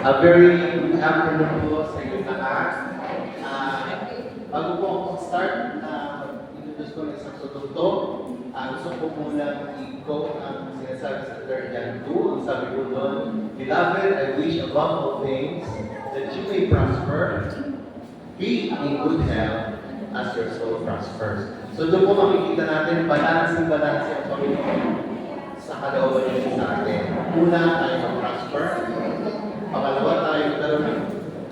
A very good afternoon po sa inyo lahat. Bago po ako start, introduce ko ng isang produkto. Gusto ko muna i-quote ang sinasabi sa 3 John 2. Ang sabi ko doon, Beloved, I wish above all things that you may prosper, be in good health as your soul prospers. So doon po makikita natin, balance ang Panginoon sa kalooban niya sa atin. Una, tayo mag-prosper. Pangalawa, tayo magkaroon ng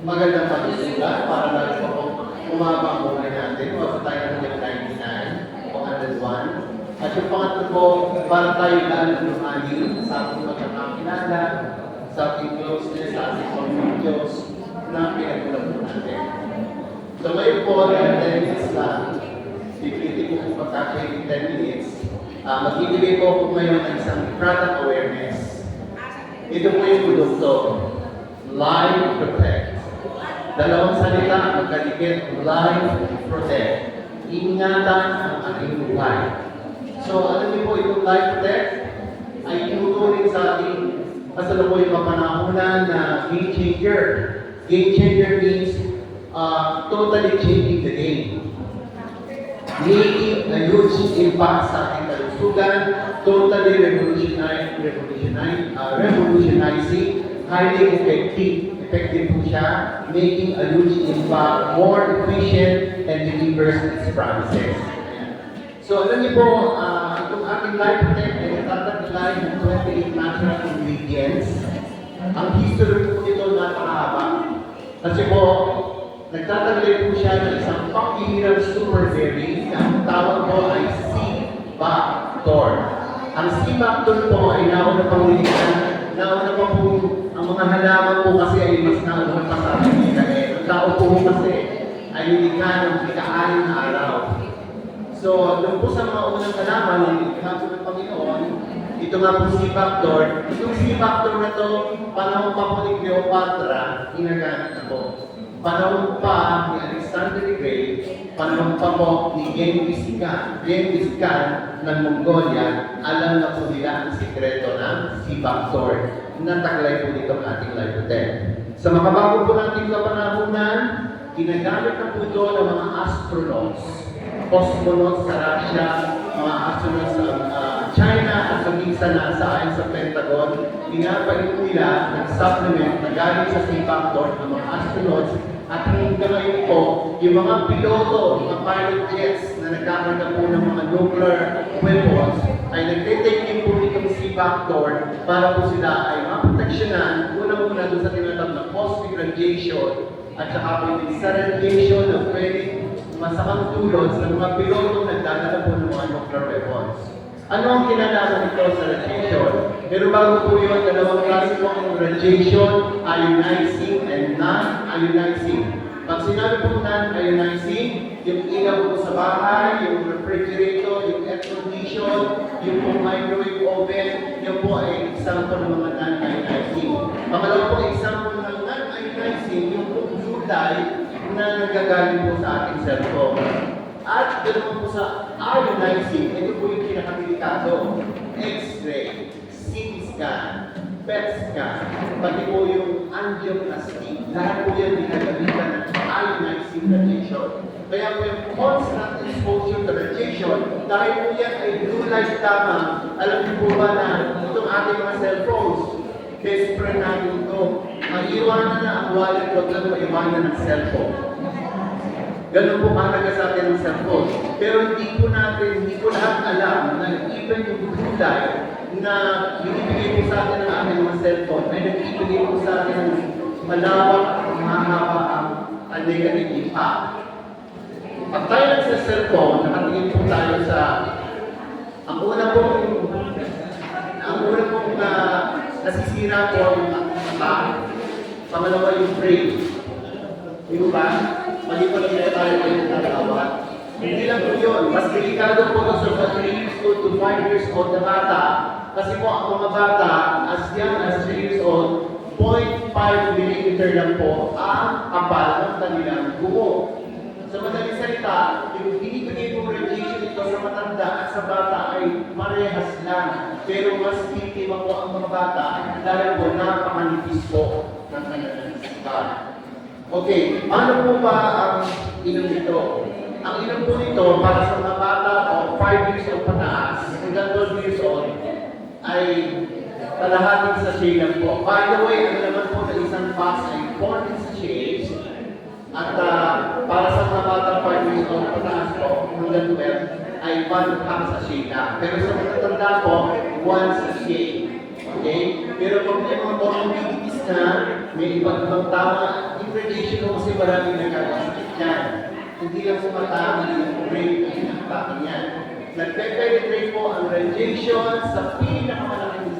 magandang pagsusulat para lalo pa po umaba ang buhay natin. Huwag tayo ng 99 o 101. At yung pangatlo po, para tayo lalo lumali sa ating pagkakakilala, sa ating closeness, sa ating pag-Diyos na pinagulap po natin. So ngayon po, 10 minutes lang. Pipilitin ko po pagkakaya yung 10 minutes. Magbibigay po ako ngayon ng isang product awareness. Ito po yung produkto. Life Protect. Dalawang salita, magkalikit, Life Protect. Ingatan ang ating buhay. So, alam niyo po, itong Life Protect ay tinuturing sa ating kasalukuyang kapanahunan na game changer. Game changer means totally changing the game. Making a huge impact sa ating kalusugan, totally revolutionizing, highly effective po siya, making a huge impact, more efficient, and delivers its promises. So alam niyo po, itong ating Life Protect ay natataglay ng 28 natural ingredients. Ang history po nito napakahaba. Kasi po, nagtataglay po siya ng isang pang-ihirap superberry na ang tawag po ay C-Bactor. Ang C-Bactor po ay nauna pang nilikhan. Nauna pa po ang mga halaman po kasi ay mas nauna pa sa ating nilikain. Ang tao po kasi ay nilikhan ng ika-6 na araw. So, doon po sa mga unang halaman na nilikhan po ng Panginoon, ito nga po C-Bactor. Itong C-Bactor na to, panahon pa po ni Cleopatra, ginagamit na po. Panahon pa ni Alexander the Great, panahon pa po ni Genghis Khan ng Mongolia, alam na po nila ang sikreto ng C-Bactor. Nataglay po dito ang ating Life Protect. Sa makabago po natin kapanahunan, ginagamit na po ito ng mga astronauts, cosmonauts sa Russia, mga astronauts sa China at maging sa NASA ayon sa Pentagon, pinapalit nila ng supplement na galing sa C-Bactor ng mga astronauts at hanggang ngayon po, yung mga piloto, mga pilot jets na nagkakaroon po ng mga nuclear weapons ay nagtitake din po nitong C-Bactor para po sila ay maproteksyonan unang-una doon sa tinatawag na cosmic radiation at saka po yung sa radiation na pwedeng masamang dulot sa mga piloto nagdadala po ng mga nuclear weapons. Ano ang kinalaman nito sa radiation? Pero bago po yun, dalawang klase po ang radiation, ionizing and non-ionizing. Pag sinabi po non-ionizing, yung ilaw po sa bahay, yung refrigerator, yung air condition, yung po microwave oven, yun po ay example ng mga non-ionizing. Pangalawa po example ng non-ionizing, yung po gulay na nagagaling po sa ating cellphone. At ganoon po sa ionizing, ito po yung pinakadelikado. X-ray, CT scan, PET scan, pati po yung angioplasty. Lahat po yan pinagalitan ng ionizing radiation. Kaya po yung constant exposure to radiation, dahil po yan ay blue light lamang. Alam niyo po ba na itong ating mga cellphones, best friend natin ito, maiwanan na ang wallet, huwag lang maiwanan ng cellphone. Ganun po kahalaga sa atin ng cellphone. Pero hindi po lahat alam na even yung gulay na binibigay po sa atin ng ating mga cellphone ay nagbibigay po sa atin ng malawak at mahaba ang negative impact. Pag tayo sa cellphone, nakatingin po tayo sa ang una pong nasisira po ang mata, pangalawa yung brain. Yung ba? Mali pa lang tayo ngayon nalawa. Hindi lang po yun. Mas delikado po ito sa 3 years old to 5 years old na bata. Kasi po ang mga bata, as young as 3 years old, 0.5 mm lang po ang kapal ng kanilang buho. Sa madaling salita, yung binibigay pong radiation ito sa matanda at sa bata ay marehas lang. Pero mas biktima po ang mga bata dahil po napakanipis po ng kanilang God. Okay, ano po ba ang inom nito? Ang inom po nito para sa mga bata o 5 years old pataas hanggang 12 years old ay kalahating sachet lang po. By the way, ang naman po ng isang box ay 40 sachets. At para sa mga bata 5 years old pataas po hanggang 12 ay 1 half sachet na. Pero sa matatanda po, 1 sachet. Okay? Pero kung may mga comorbidities na, may ibang tama, inflation mo kasi maraming nagkakasakit yan. Hindi lang sumata, hindi lang break, hindi lang atake yan. Nagpe-penetrate po ang radiation sa pinakamalaking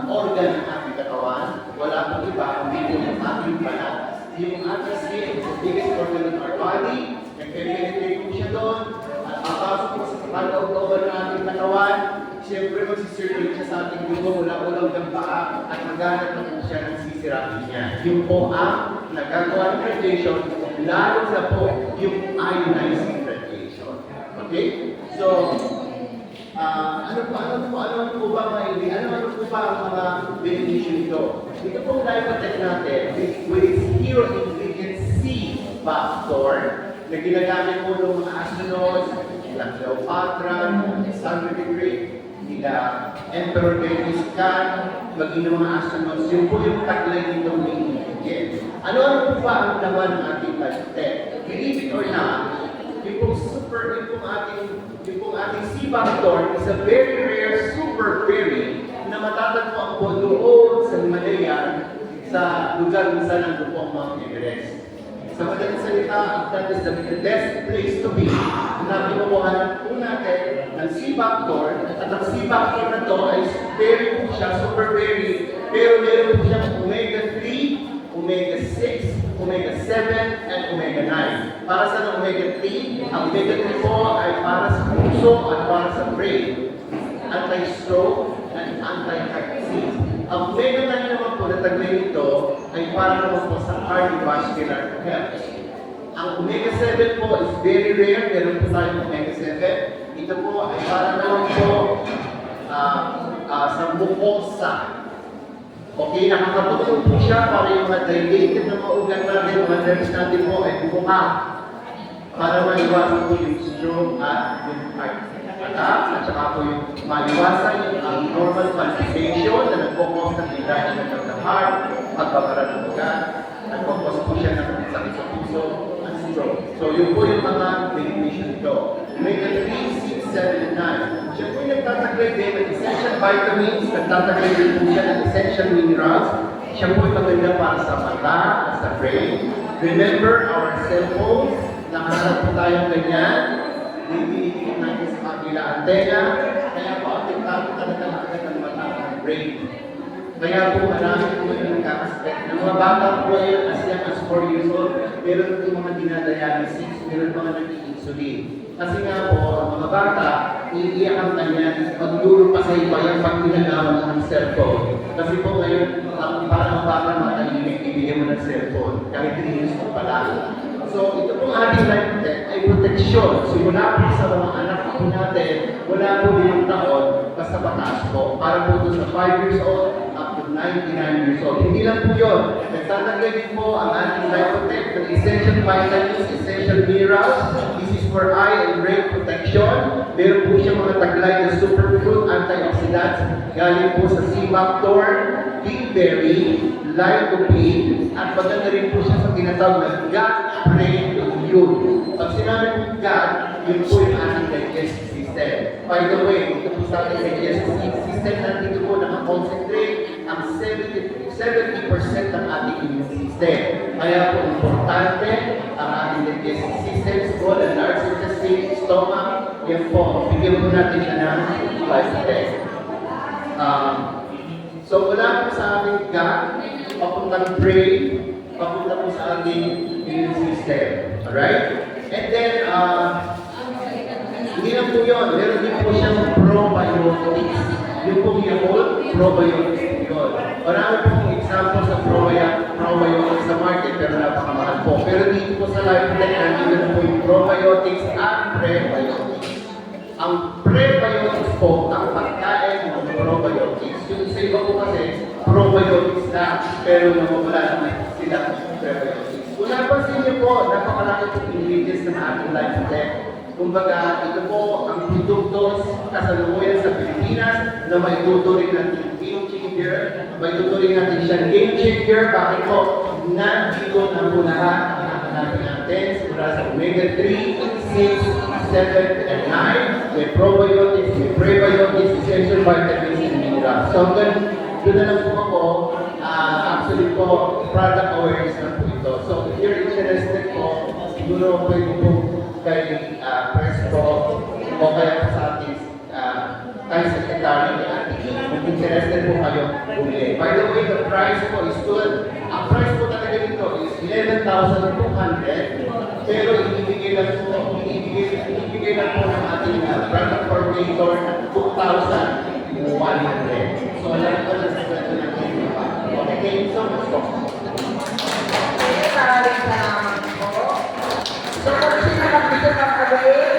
organ ng ating katawan. Wala pong iba, hindi po yung ating balat. Yung ating skin is the biggest organ in our body. Nagpe-penetrate po siya doon. At papasok po sa kaloob-looban ng ating katawan. Siyempre, magsisirculate siya sa ating dugo mula ulaw ng paa at maghanap na po siya ng sisirain niya. Yung po ang nagagawa ng radiation, lalo na po yung ionizing radiation. Okay? So, ano po ba may ano po ba ang mga beneficiary nito? Ito pong Lipotec natin with its hero ingredient C factor na ginagamit po ng mga astronauts, nila Cleopatra, Alexander the Great, nila Emperor Genghis Khan, maging ng mga astronauts, yun po yung taglay nitong main ingredient. Ano po ba ang laman ng ating Lipotec? Believe it or not, yung pong ating C factor is a very rare super berry na matatagpuan po doon sa Himalaya sa lugar kung saan ang po ang Mount Everest. Sa madaling salita, that is the best place to be na pinukuhanan po natin ng C factor at ang C factor na to ay very po siya, super berry, pero meron po siyang omega-3, omega-6, omega-7, and omega-9. Para sa omega-3, ang omega-3 po ay para sa puso at para sa brain, anti-stroke, and anti-heart disease. Ang omega-9 naman po na taglay nito ay para naman po sa cardiovascular health. Ang omega-7 po is very rare, meron po tayong omega-7. Ito po ay para naman po sa mucosa. Okay, nakakatulong po siya para yung mga dilated na mga ugat natin, mga nerves natin po ay bumuka para maiwasan po yung stroke at yung heart attack at saka po yung maiwasan yung normal palpitation na nagpokos ng enlargement of the heart, pagbabara ng ugat, nagpokos po siya ng sakit sa puso at stroke. So yun po yung mga beneficial nito. Omega-3, 6, 7, and 9. Siya po yung nagtataglay din ng essential vitamins, nagtataglay din po siya ng essential minerals. Siya po yung maganda para sa mata at sa brain. Remember our cell phones, nakaharap po tayong ganyan. Dinidinig natin sa kabila antena. Kaya po apektado talaga agad ng mata at brain. Kaya po marami po yung nagkakasakit. Ng mga bata po yun, as young as 4 years old, meron po mga dinadialysis, meron mga nag-insulin. Kasi nga po, ang mga bata, iiyak ang kanya, magduro pa sa iba yung pag ginagawa ng cellphone. Kasi po ngayon, parang bata matahimik, ibigyan mo ng cellphone, kahit 3 years old pa lang. So, ito pong ating Lipotec ay proteksyon. Simula po sa mga anak po natin, wala po 5 taon, basta pataas po. Para po doon sa 5 years old, up to 99 years old. Hindi lang po yun. Nagtataglay din po ang ating Lipotec ng essential vitamins, essential minerals. This is for eye and brain protection. Meron po siya mga taglay na superfood antioxidants. Galing po sa C factor, bilberry, lycopene, at maganda rin po siya sa tinatawag na gut-brain immune. Pag sinabi po gut, yun po yung ating digestive system. By the way, ito po sa ating digestive system natin ito po nakakonsentrate ang 70% ng ating immune system. Kaya po importante ang ating digestive system, small and large intestine, stomach, yan po. Bigyan po natin siya ng Lipotec. So mula po sa ating gut, papuntang brain, papunta po sa ating immune system. Alright? And then, hindi lang po yun. Meron din po siyang probiotics. Yung po Yakult, probiotics yun. Marami pong examples sa probiotics sa market, pero napakamahal po. Pero dito po sa Lipotec, nandito po yung probiotics at prebiotics. Ang prebiotics po, ang pagkain ng probiotics. Yung sa iba po kasi, probiotics na, pero nawawala naman sila mapapansin niyo po, napakalaki po ingredients ng ating life tech. Kumbaga, ito po ang produkto kasalukuyan sa Pilipinas na may tuturing natin game changer, may tuturing natin siyang game changer. Bakit po? Nandito na po lahat ang natin natin mula sa omega 3, 6, 7, and 9. May probiotics, may prebiotics, essential vitamins, and minerals. So hanggang doon na lang po ako, actually po, product awareness na po ito. So if you're interested po, siguro pwede po kay press po o kaya sa ating Thai Secretary ni Ate E. Kung interested po kayo bumili. By the way, the price po is good. Ang price po talaga dito is 11,200. Pero ibibigay lang po ng ating product coordinator ng 2,100. So, alam ko lang sa kwento natin. Okay, thank you so much po. Maraming salamat po. So, kung sino nakapito ng kagayin,